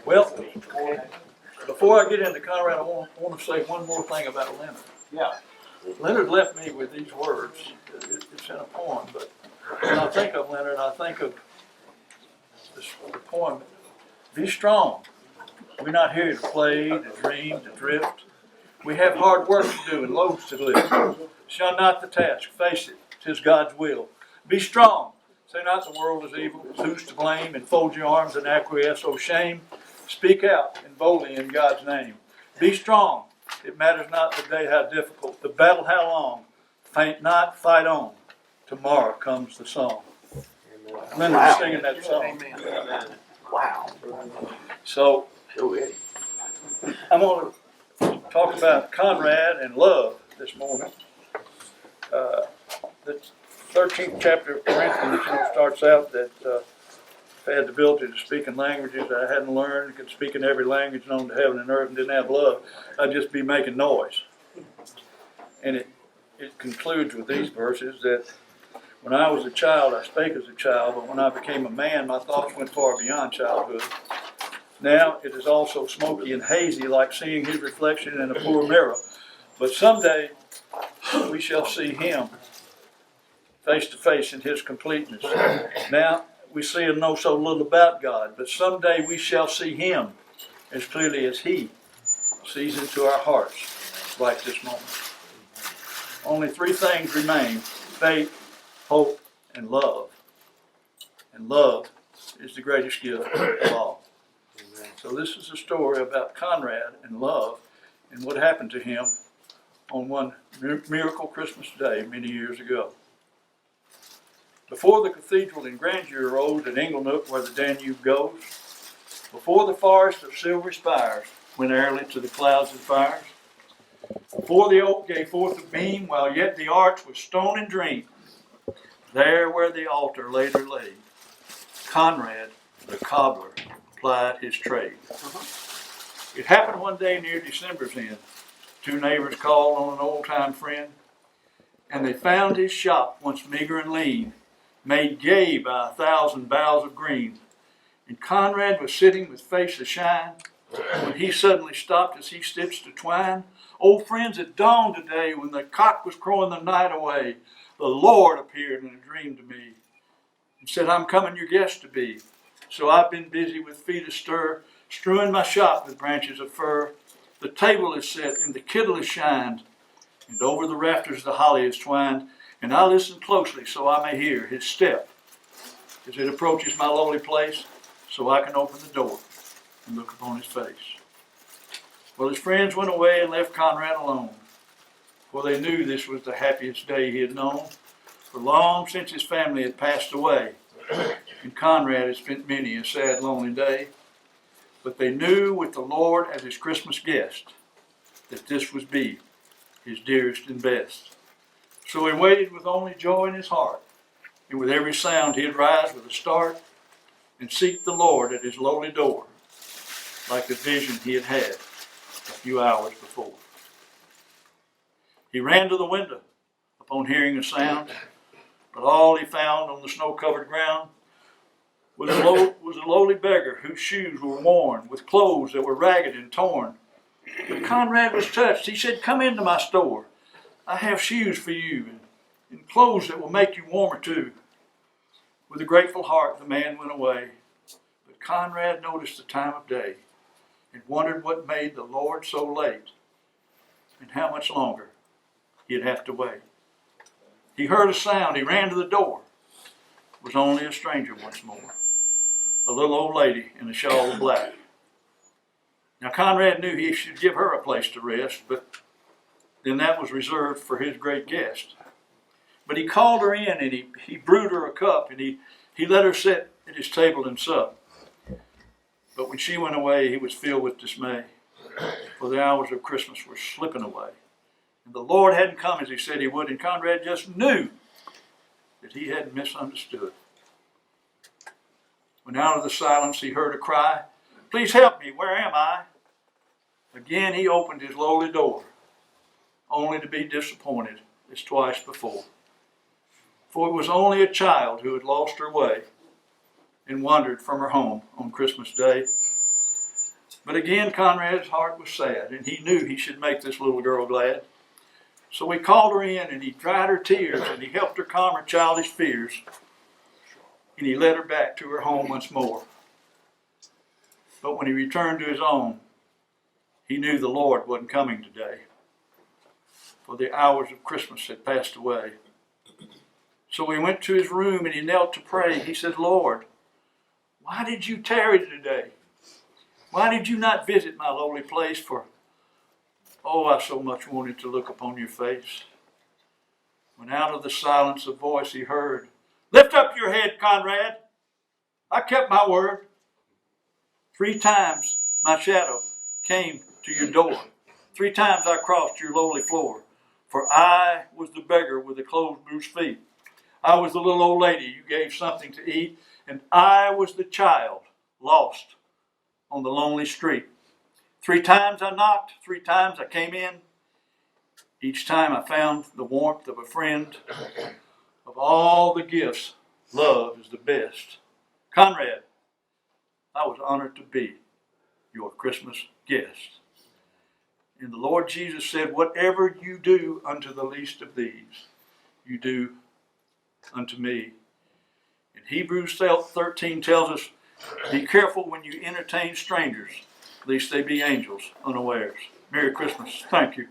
Well, before I get into Conrad, I want to say one more thing about Leonard. Yeah. Leonard left me with these words. It's in a poem, but when I think of Leonard, I think of the poem, "Be strong. We're not here to play, to dream, to drift. We have hard work to do and loads to lift. Shun not the task, face it, 'tis God's will. Be strong. Say not the world is evil, who's to blame, and fold your arms and acquiesce, oh shame. Speak out and boldly in God's name. Be strong. It matters not the day how difficult, the battle how long. Faint not, fight on. Tomorrow comes the song." Leonard's singing that song. Wow. So Go I'm going to talk about Conrad and love this morning. The 13th chapter of Corinthians starts out that if I had the ability to speak in languages that I hadn't learned, could speak in every language known to heaven and earth, and didn't have love, I'd just be making noise. And it concludes with these verses that when I was a child, I spake as a child, but when I became a man, my thoughts went far beyond childhood. Now it is also smoky and hazy, like seeing his reflection in a poor mirror. But someday we shall see him face to face in his completeness. Now we see and know so little about God, but someday we shall see him as clearly as he sees into our hearts right this moment. Only three things remain: faith, hope, and love. And love is the greatest gift of all. So this is a story about Conrad and love and what happened to him on one miracle Christmas day many years ago. Before the cathedral in grandeur rose at Inglenook where the Danube goes, before the forest of silver spires went airily to the clouds and fires, before the oak gave forth a beam while yet the arch was stone and dream, there where the altar later laid, Conrad the Cobbler plied his trade. It happened one day near December's end. Two neighbors called on an old-time friend, and they found his shop, once meager and lean, made gay by 1,000 boughs of green. And Conrad was sitting with face ashine when he suddenly stopped as he stitched to twine. "Old friends, at dawn today, when the cock was crowing the night away, the Lord appeared in a dream to me and said, 'I'm coming your guest to be.' So I've been busy with feet astir, strewing my shop with branches of fir. The table is set and the kittle is shined, and over the rafters the holly is twined. And I listen closely so I may hear his step as it approaches my lowly place, so I can open the door and look upon his face." Well, his friends went away and left Conrad alone, for they knew this was the happiest day he had known. For long since his family had passed away, and Conrad had spent many a sad, lonely day. But they knew with the Lord as his Christmas guest that this would be his dearest and best. So he waited with only joy in his heart, and with every sound he'd rise with a start and seek the Lord at his lowly door, like the vision he had had a few hours before. He ran to the window upon hearing a sound, but all he found on the snow-covered ground was a lowly beggar whose shoes were worn, with clothes that were ragged and torn. But Conrad was touched. He said, "Come into my store. I have shoes for you and clothes that will make you warmer too." With a grateful heart, the man went away. But Conrad noticed the time of day and wondered what made the Lord so late and how much longer he'd have to wait. He heard a sound. He ran to the door. It was only a stranger once more, a little old lady in a shawl of black. Now Conrad knew he should give her a place to rest, but then that was reserved for his great guest. But he called her in and he brewed her a cup and he let her sit at his table and sup. But when she went away, he was filled with dismay, for the hours of Christmas were slipping away. And the Lord hadn't come as he said he would, and Conrad just knew that he had misunderstood. When out of the silence he heard a cry, "Please help me, where am I?" Again he opened his lowly door, only to be disappointed as twice before. For it was only a child who had lost her way and wandered from her home on Christmas Day. But again, Conrad's heart was sad, and he knew he should make this little girl glad. So he called her in, and he dried her tears, and he helped her calm her childish fears, and he led her back to her home once more. But when he returned to his own, he knew the Lord wasn't coming today, for the hours of Christmas had passed away. So he went to his room, and he knelt to pray. He said, Lord, why did you tarry today? Why did you not visit my lowly place? For, oh, I so much wanted to look upon your face. When out of the silence a voice he heard, lift up your head, Conrad. I kept my word. 3 times my shadow came to your door. 3 times I crossed your lowly floor. For I was the beggar with the closed bruised feet. I was the little old lady you gave something to eat. And I was the child lost on the lonely street. 3 times I knocked, 3 times I came in. Each time I found the warmth of a friend. Of all the gifts, love is the best. Conrad, I was honored to be your Christmas guest. And the Lord Jesus said, whatever you do unto the least of these, you do unto me. And Hebrews 13 tells us, be careful when you entertain strangers, lest they be angels unawares. Merry Christmas. Thank you.